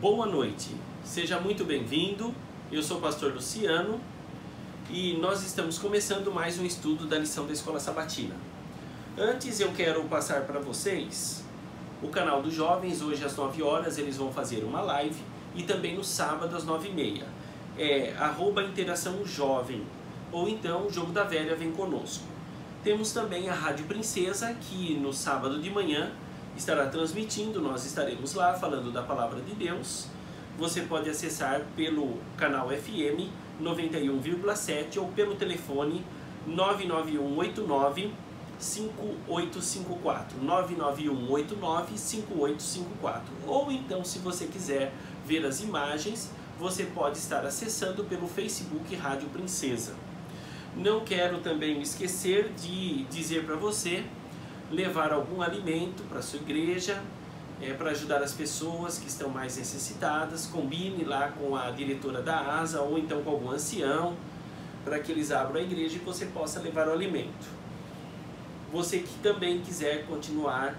Boa noite, seja muito bem-vindo. Eu sou o pastor Luciano e nós estamos começando mais um estudo da lição da Escola Sabatina. Antes eu quero passar para vocês o canal dos jovens. Hoje às 9 horas eles vão fazer uma live e também no sábado às 9h30. É @interaçãojovem ou então o Jogo da Velha vem conosco. Temos também a Rádio Princesa, que no sábado de manhã estará transmitindo, nós estaremos lá falando da Palavra de Deus. Você pode acessar pelo canal FM 91,7 ou pelo telefone 99189 5854, 99189 5854. Ou então, se você quiser ver as imagens, você pode estar acessando pelo Facebook Rádio Princesa. Não quero também esquecer de dizer para você levar algum alimento para a sua igreja, para ajudar as pessoas que estão mais necessitadas. Combine lá com a diretora da ASA ou então com algum ancião, para que eles abram a igreja e você possa levar o alimento. Você que também quiser continuar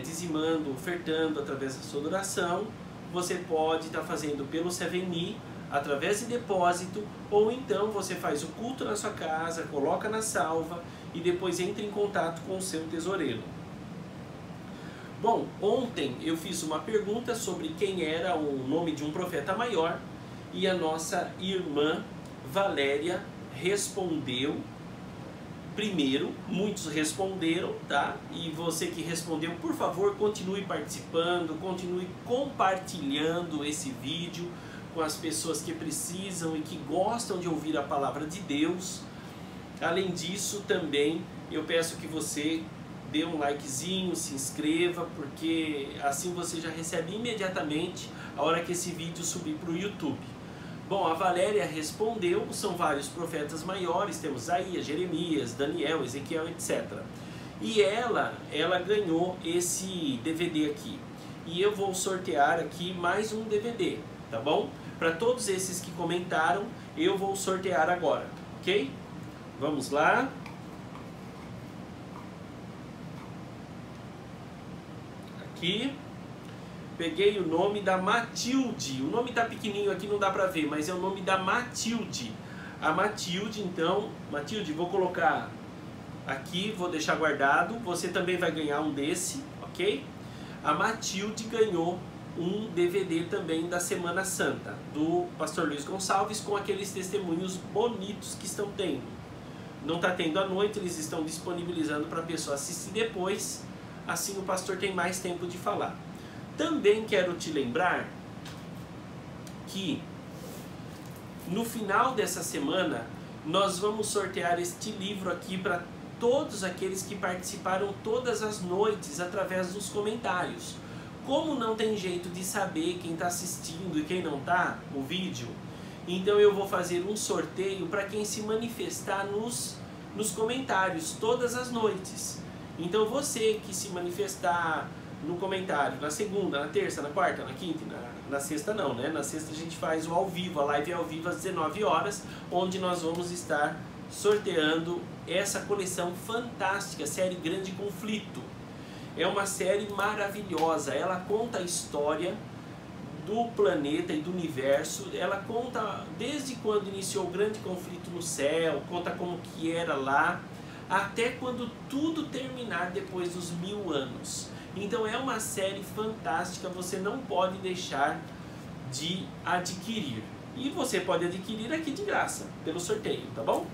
dizimando, ofertando através da sua doação, você pode estar fazendo pelo 7Me, através de depósito, ou então você faz o culto na sua casa, coloca na salva e depois entra em contato com o seu tesoureiro. Bom, ontem eu fiz uma pergunta sobre quem era o nome de um profeta maior e a nossa irmã Valéria respondeu primeiro. Muitos responderam, tá? E você que respondeu, por favor, continue participando, continue compartilhando esse vídeo com as pessoas que precisam e que gostam de ouvir a palavra de Deus. Além disso, também eu peço que você dê um likezinho, se inscreva, porque assim você já recebe imediatamente a hora que esse vídeo subir para o YouTube. Bom, a Valéria respondeu, são vários profetas maiores, temos Isaías, Jeremias, Daniel, Ezequiel, etc. E ela ganhou esse DVD aqui. E eu vou sortear aqui mais um DVD, tá bom? Para todos esses que comentaram, eu vou sortear agora, ok? Vamos lá. Aqui. Peguei o nome da Matilde. O nome tá pequenininho aqui, não dá pra ver, mas é o nome da Matilde. A Matilde, então, Matilde, vou colocar aqui, vou deixar guardado. Você também vai ganhar um desse, ok? A Matilde ganhou um DVD também da Semana Santa, do pastor Luiz Gonçalves, com aqueles testemunhos bonitos que estão tendo. Não está tendo à noite, eles estão disponibilizando para a pessoa assistir depois, assim o pastor tem mais tempo de falar. Também quero te lembrar que no final dessa semana nós vamos sortear este livro aqui para todos aqueles que participaram todas as noites através dos comentários. Como não tem jeito de saber quem está assistindo e quem não está o vídeo, então eu vou fazer um sorteio para quem se manifestar nos comentários todas as noites. Então você que se manifestar no comentário na segunda, na terça, na quarta, na quinta, na sexta não, né? Na sexta a gente faz o ao vivo, a live é ao vivo às 19 horas, onde nós vamos estar sorteando essa coleção fantástica, série Grande Conflito. É uma série maravilhosa, ela conta a história do planeta e do universo, ela conta desde quando iniciou o grande conflito no céu, conta como que era lá, até quando tudo terminar depois dos 1000 anos. Então é uma série fantástica, você não pode deixar de adquirir. E você pode adquirir aqui de graça, pelo sorteio, tá bom?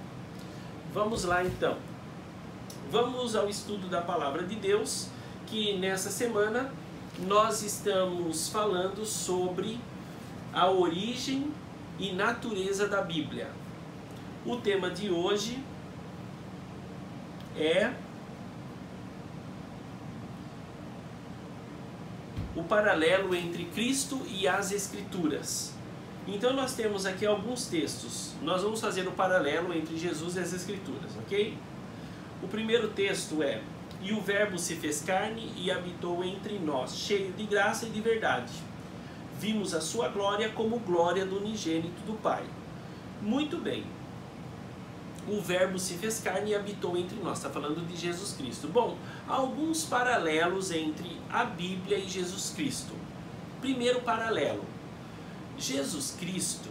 Vamos lá então. Vamos ao estudo da Palavra de Deus, que nessa semana nós estamos falando sobre a origem e natureza da Bíblia. O tema de hoje é o paralelo entre Cristo e as Escrituras. Então nós temos aqui alguns textos. Nós vamos fazer o paralelo entre Jesus e as Escrituras, ok? O primeiro texto é: e o Verbo se fez carne e habitou entre nós, cheio de graça e de verdade. Vimos a sua glória como glória do unigênito do Pai. Muito bem. O Verbo se fez carne e habitou entre nós. Está falando de Jesus Cristo. Bom, há alguns paralelos entre a Bíblia e Jesus Cristo. Primeiro paralelo. Jesus Cristo,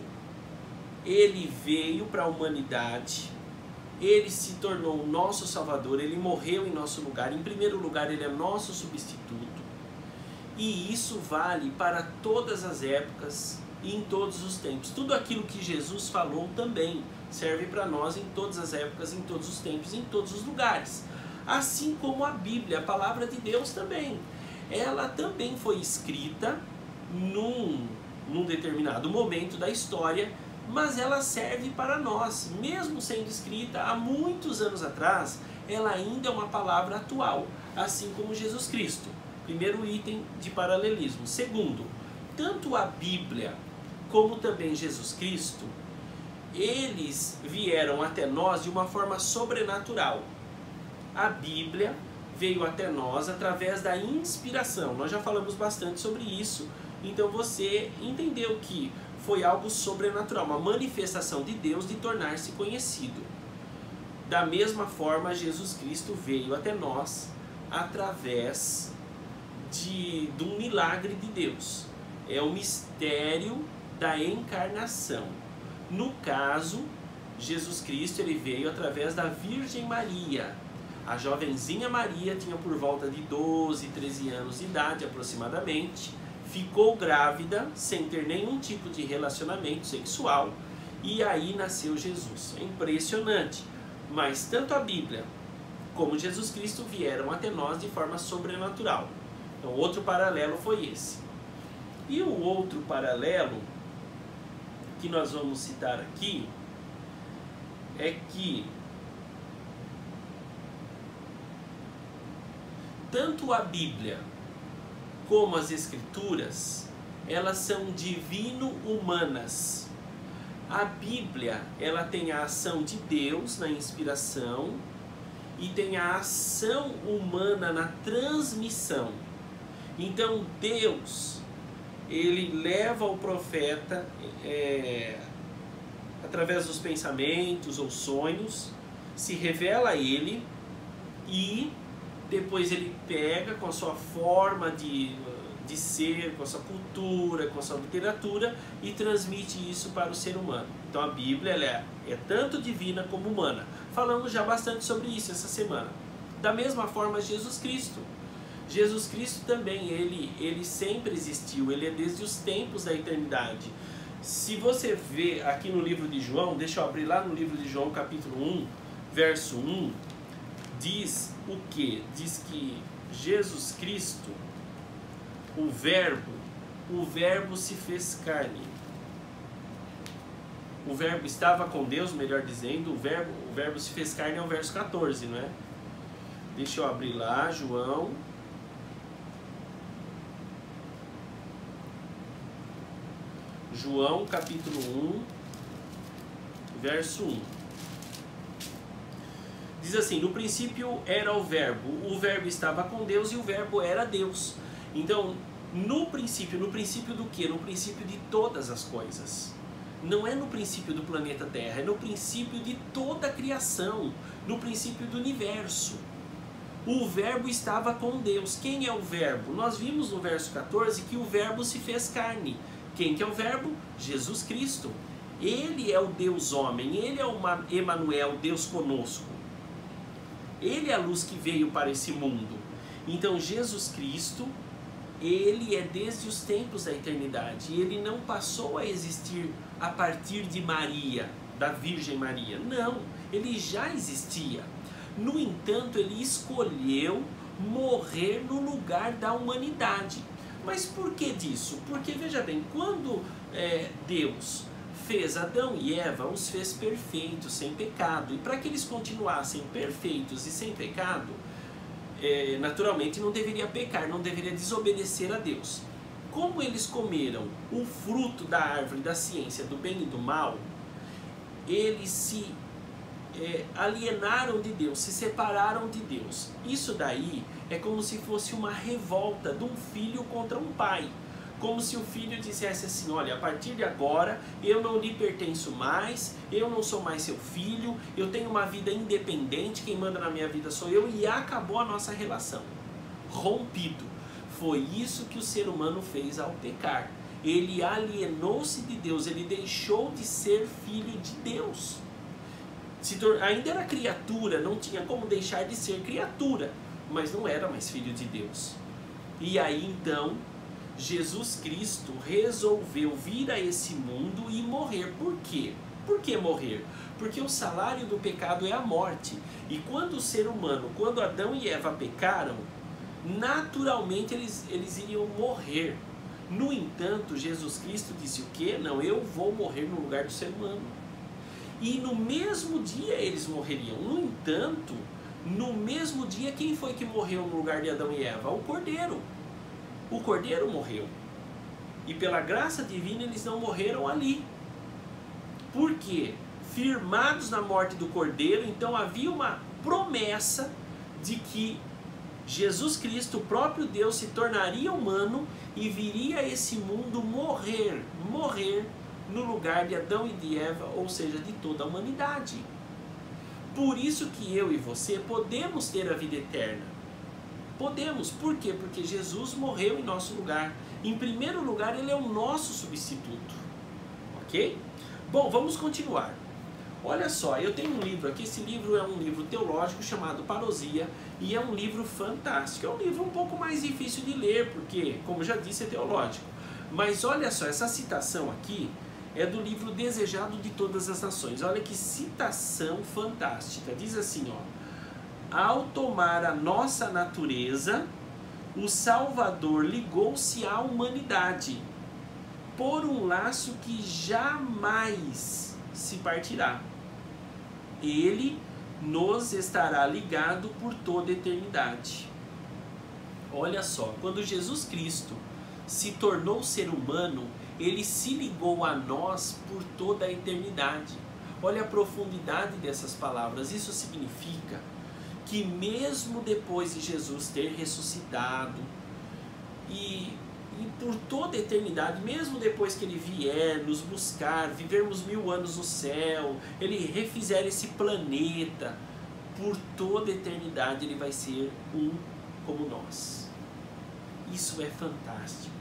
ele veio para a humanidade, ele se tornou o nosso Salvador, ele morreu em nosso lugar. Em primeiro lugar, ele é nosso substituto. E isso vale para todas as épocas e em todos os tempos. Tudo aquilo que Jesus falou também serve para nós em todas as épocas, em todos os tempos, em todos os lugares. Assim como a Bíblia, a palavra de Deus também. Ela também foi escrita num determinado momento da história, mas ela serve para nós. Mesmo sendo escrita há muitos anos atrás, ela ainda é uma palavra atual, assim como Jesus Cristo. Primeiro item de paralelismo. Segundo, tanto a Bíblia como também Jesus Cristo, eles vieram até nós de uma forma sobrenatural. A Bíblia veio até nós através da inspiração. Nós já falamos bastante sobre isso, então você entendeu que foi algo sobrenatural, uma manifestação de Deus de tornar-se conhecido. Da mesma forma, Jesus Cristo veio até nós através de um milagre de Deus. É o mistério da encarnação. No caso, Jesus Cristo, ele veio através da Virgem Maria. A jovenzinha Maria tinha por volta de 12, 13 anos de idade aproximadamente, ficou grávida sem ter nenhum tipo de relacionamento sexual e aí nasceu Jesus. É impressionante, mas tanto a Bíblia como Jesus Cristo vieram até nós de forma sobrenatural. Então, outro paralelo foi esse. E o outro paralelo que nós vamos citar aqui é que tanto a Bíblia como as Escrituras, elas são divino-humanas. A Bíblia, ela tem a ação de Deus na inspiração e tem a ação humana na transmissão. Então Deus, ele leva o profeta através dos pensamentos ou sonhos, se revela a ele e depois ele pega com a sua forma de ser, com a sua cultura, com a sua literatura e transmite isso para o ser humano. Então a Bíblia ela é tanto divina como humana. Falamos já bastante sobre isso essa semana. Da mesma forma, Jesus Cristo. Jesus Cristo também, ele sempre existiu, ele é desde os tempos da eternidade. Se você vê aqui no livro de João, deixa eu abrir lá no livro de João, capítulo 1, verso 1, diz o quê? Diz que Jesus Cristo, o verbo se fez carne. O verbo estava com Deus, melhor dizendo, o verbo se fez carne é o verso 14, não é? Deixa eu abrir lá, João. João, capítulo 1, verso 1. Diz assim: no princípio era o verbo estava com Deus e o verbo era Deus. Então, no princípio do quê? No princípio de todas as coisas. Não é no princípio do planeta Terra, é no princípio de toda a criação, no princípio do universo. O verbo estava com Deus. Quem é o verbo? Nós vimos no verso 14 que o verbo se fez carne. Quem que é o verbo? Jesus Cristo. Ele é o Deus homem, ele é o Emanuel, Deus conosco. Ele é a luz que veio para esse mundo. Então Jesus Cristo, ele é desde os tempos da eternidade. E ele não passou a existir a partir de Maria, da Virgem Maria. Não, ele já existia. No entanto, ele escolheu morrer no lugar da humanidade. Mas por que disso? Porque, veja bem, quando Deus fez Adão e Eva, os fez perfeitos, sem pecado. E para que eles continuassem perfeitos e sem pecado, naturalmente não deveria pecar, não deveria desobedecer a Deus. Como eles comeram o fruto da árvore da ciência do bem e do mal, eles se alienaram de Deus, se separaram de Deus. Isso daí é como se fosse uma revolta de um filho contra um pai. Como se o filho dissesse assim: olha, a partir de agora eu não lhe pertenço mais, eu não sou mais seu filho, eu tenho uma vida independente, quem manda na minha vida sou eu, e acabou a nossa relação. Rompido. Foi isso que o ser humano fez ao pecar. Ele alienou-se de Deus, ele deixou de ser filho de Deus. Ainda era criatura, não tinha como deixar de ser criatura, mas não era mais filho de Deus. E aí então, Jesus Cristo resolveu vir a esse mundo e morrer. Por quê? Por que morrer? Porque o salário do pecado é a morte. E quando o ser humano, quando Adão e Eva pecaram, naturalmente eles iriam morrer. No entanto, Jesus Cristo disse o quê? Não, eu vou morrer no lugar do ser humano. E no mesmo dia eles morreriam. No entanto, no mesmo dia, quem foi que morreu no lugar de Adão e Eva? O Cordeiro. O Cordeiro morreu. E pela graça divina eles não morreram ali. Por quê? Firmados na morte do Cordeiro, então havia uma promessa de que Jesus Cristo, o próprio Deus, se tornaria humano e viria a esse mundo morrer no lugar de Adão e de Eva, ou seja, de toda a humanidade. Por isso que eu e você podemos ter a vida eterna. Podemos. Por quê? Porque Jesus morreu em nosso lugar. Em primeiro lugar, ele é o nosso substituto. Ok? Bom, vamos continuar. Olha só, eu tenho um livro aqui, esse livro é um livro teológico chamado Parousia, e é um livro fantástico. É um livro um pouco mais difícil de ler, porque, como já disse, é teológico. Mas olha só, essa citação aqui é do livro Desejado de Todas as Nações. Olha que citação fantástica. Diz assim, ó: ao tomar a nossa natureza, o Salvador ligou-se à humanidade por um laço que jamais se partirá. Ele nos estará ligado por toda a eternidade. Olha só, quando Jesus Cristo se tornou ser humano, ele se ligou a nós por toda a eternidade. Olha a profundidade dessas palavras. Isso significa que mesmo depois de Jesus ter ressuscitado e por toda a eternidade, mesmo depois que ele vier nos buscar, vivermos 1000 anos no céu, ele refizer esse planeta, por toda a eternidade ele vai ser um como nós. Isso é fantástico.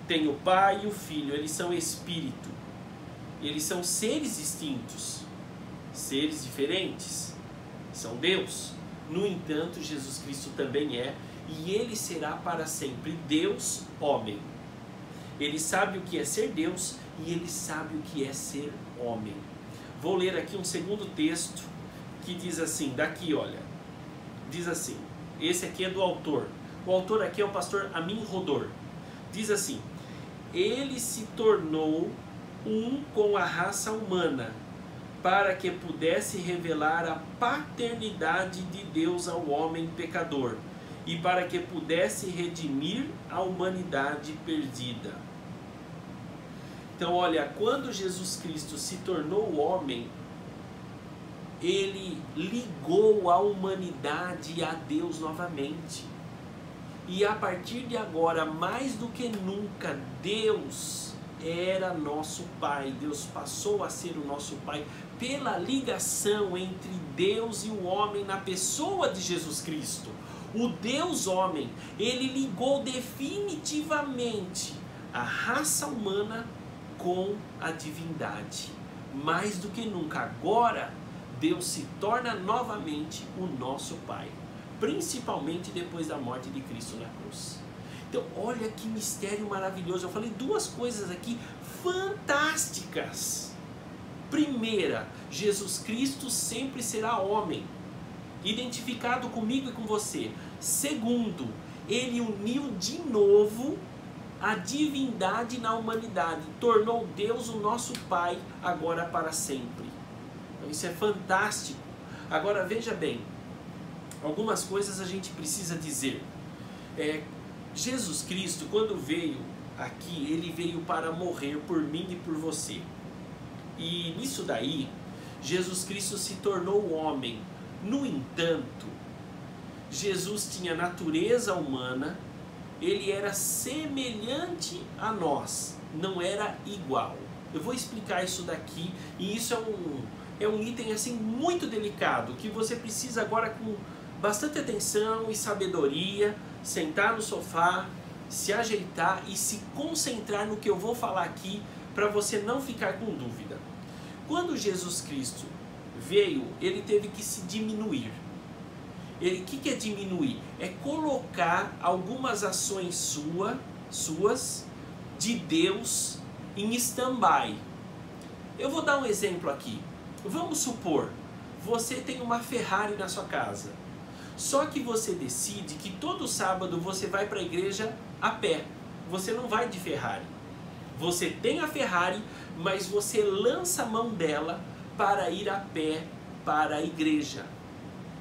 Tem o Pai e o Filho, eles são espírito, eles são seres distintos, seres diferentes, são Deus. No entanto, Jesus Cristo também é, e ele será para sempre Deus, homem. Ele sabe o que é ser Deus e ele sabe o que é ser homem. Vou ler aqui um segundo texto que diz assim, daqui olha, diz assim, esse aqui é do autor. O autor aqui é o pastor Amin Rodor. Diz assim: ele se tornou um com a raça humana, para que pudesse revelar a paternidade de Deus ao homem pecador, e para que pudesse redimir a humanidade perdida. Então, olha, quando Jesus Cristo se tornou homem, ele ligou a humanidade a Deus novamente. E a partir de agora, mais do que nunca, Deus era nosso Pai. Deus passou a ser o nosso Pai pela ligação entre Deus e o homem na pessoa de Jesus Cristo. O Deus homem, ele ligou definitivamente a raça humana com a divindade. Mais do que nunca, agora, Deus se torna novamente o nosso Pai. Principalmente depois da morte de Cristo na cruz. Então, olha que mistério maravilhoso. Eu falei duas coisas aqui fantásticas. Primeira, Jesus Cristo sempre será homem, identificado comigo e com você. Segundo, ele uniu de novo a divindade na humanidade, tornou Deus o nosso Pai agora para sempre. Então, isso é fantástico. Agora veja bem, algumas coisas a gente precisa dizer. Jesus Cristo, quando veio aqui, ele veio para morrer por mim e por você. E nisso daí, Jesus Cristo se tornou homem. No entanto, Jesus tinha natureza humana, ele era semelhante a nós, não era igual. Eu vou explicar isso daqui, e isso é um item assim muito delicado, que você precisa agora com bastante atenção e sabedoria sentar no sofá, se ajeitar e se concentrar no que eu vou falar aqui para você não ficar com dúvida. Quando Jesus Cristo veio, ele teve que se diminuir. O que é diminuir? É colocar algumas ações suas de Deus em stand-by. Eu vou dar um exemplo aqui. Vamos supor, você tem uma Ferrari na sua casa. Só que você decide que todo sábado você vai para a igreja a pé. Você não vai de Ferrari. Você tem a Ferrari, mas você lança a mão dela para ir a pé para a igreja.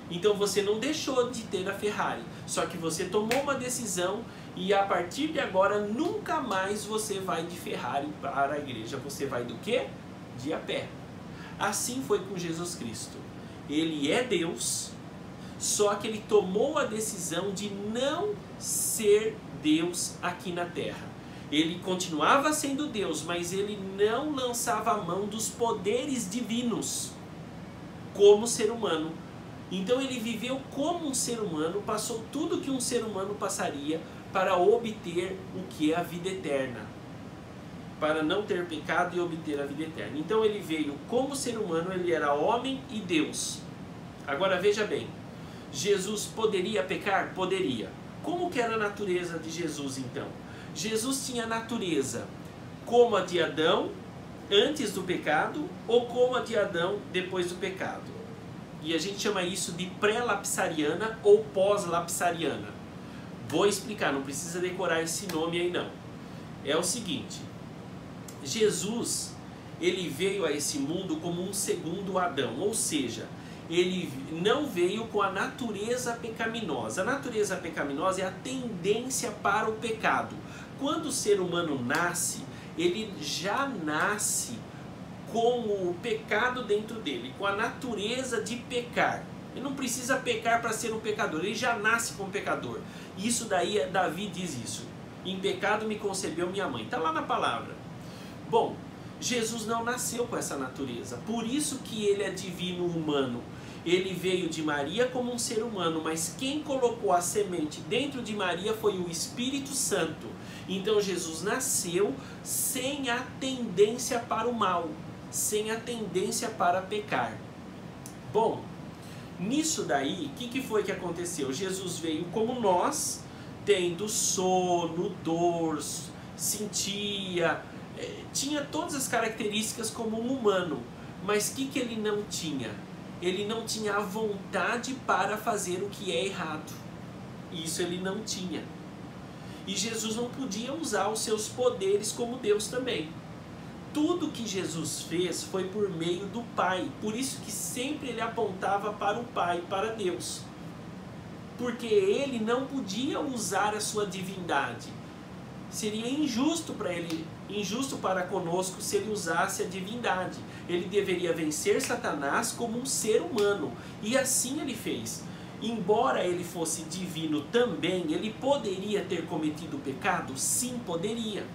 Então você não deixou de ter a Ferrari, só que você tomou uma decisão e a partir de agora nunca mais você vai de Ferrari para a igreja. Você vai do quê? De a pé. Assim foi com Jesus Cristo. Ele é Deus, só que ele tomou a decisão de não ser Deus aqui na terra. Ele continuava sendo Deus, mas ele não lançava a mão dos poderes divinos como ser humano. Então ele viveu como um ser humano, passou tudo que um ser humano passaria para obter o que é a vida eterna, para não ter pecado e obter a vida eterna. Então ele veio como ser humano, ele era homem e Deus. Agora veja bem, Jesus poderia pecar? Poderia. Como que era a natureza de Jesus então? Jesus tinha natureza como a de Adão antes do pecado ou como a de Adão depois do pecado. E a gente chama isso de pré-lapsariana ou pós-lapsariana. Vou explicar, não precisa decorar esse nome aí não. É o seguinte, Jesus, ele veio a esse mundo como um segundo Adão, ou seja, ele não veio com a natureza pecaminosa. A natureza pecaminosa é a tendência para o pecado. Quando o ser humano nasce, ele já nasce com o pecado dentro dele, com a natureza de pecar. Ele não precisa pecar para ser um pecador, ele já nasce como pecador. Isso daí, Davi diz isso. Em pecado me concebeu minha mãe. Está lá na palavra. Bom, Jesus não nasceu com essa natureza, por isso que ele é divino humano. Ele veio de Maria como um ser humano, mas quem colocou a semente dentro de Maria foi o Espírito Santo. Então Jesus nasceu sem a tendência para o mal, sem a tendência para pecar. Bom, nisso daí, o que foi que aconteceu? Jesus veio como nós, tendo sono, dor, sentia, tinha todas as características como um humano, mas o que ele não tinha? Ele não tinha a vontade para fazer o que é errado. Isso ele não tinha. E Jesus não podia usar os seus poderes como Deus também. Tudo que Jesus fez foi por meio do Pai. Por isso que sempre ele apontava para o Pai, para Deus. Porque ele não podia usar a sua divindade. Seria injusto para ele, injusto para conosco se ele usasse a divindade. Ele deveria vencer Satanás como um ser humano. E assim ele fez. Embora ele fosse divino também, ele poderia ter cometido pecado? Sim, poderia.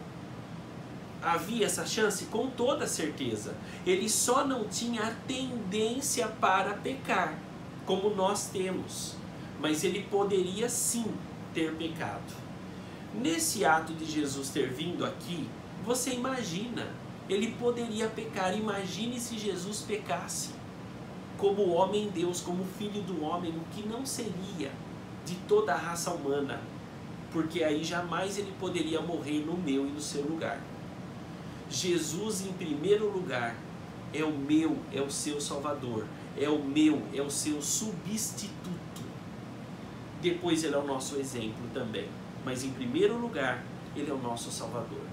Havia essa chance? Com toda certeza. Ele só não tinha a tendência para pecar, como nós temos. Mas ele poderia sim ter pecado. Nesse ato de Jesus ter vindo aqui, você imagina, ele poderia pecar. Imagine se Jesus pecasse como homem Deus, como filho do homem, o que não seria de toda a raça humana, porque aí jamais ele poderia morrer no meu e no seu lugar. Jesus em primeiro lugar é o meu, é o seu Salvador, é o meu, é o seu substituto. Depois ele é o nosso exemplo também, mas em primeiro lugar ele é o nosso Salvador.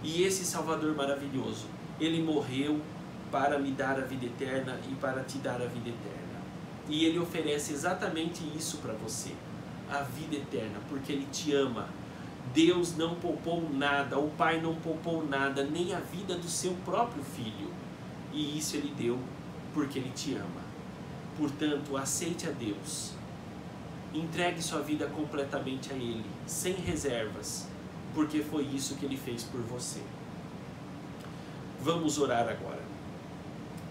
E esse Salvador maravilhoso, ele morreu para me dar a vida eterna e para te dar a vida eterna. E ele oferece exatamente isso para você, a vida eterna, porque ele te ama. Deus não poupou nada, o Pai não poupou nada, nem a vida do seu próprio Filho. E isso ele deu porque ele te ama. Portanto, aceite a Deus. Entregue sua vida completamente a Ele, sem reservas, porque foi isso que Ele fez por você. Vamos orar agora.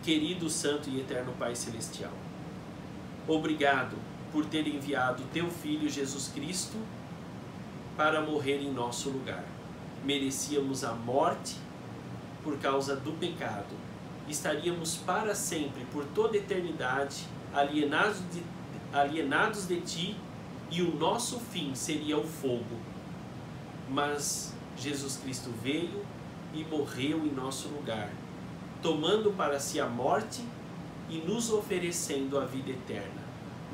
Querido, santo e eterno Pai Celestial, obrigado por ter enviado Teu Filho Jesus Cristo para morrer em nosso lugar. Merecíamos a morte por causa do pecado. Estaríamos para sempre, por toda a eternidade, alienados de ti, e o nosso fim seria o fogo. Mas Jesus Cristo veio e morreu em nosso lugar, tomando para si a morte e nos oferecendo a vida eterna.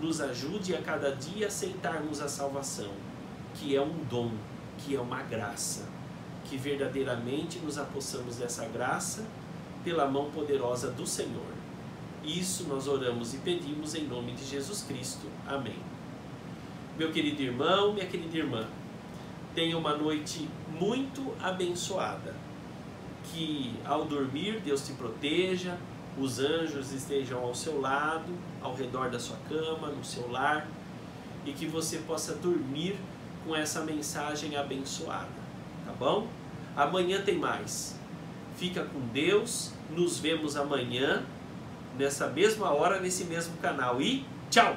Nos ajude a cada dia aceitarmos a salvação, que é um dom, que é uma graça, que verdadeiramente nos apossamos dessa graça pela mão poderosa do Senhor. Isso nós oramos e pedimos em nome de Jesus Cristo. Amém. Meu querido irmão, minha querida irmã, tenha uma noite muito abençoada. Que ao dormir Deus te proteja, os anjos estejam ao seu lado, ao redor da sua cama, no seu lar, e que você possa dormir com essa mensagem abençoada, tá bom? Amanhã tem mais. Fica com Deus, nos vemos amanhã, nessa mesma hora, nesse mesmo canal, e tchau!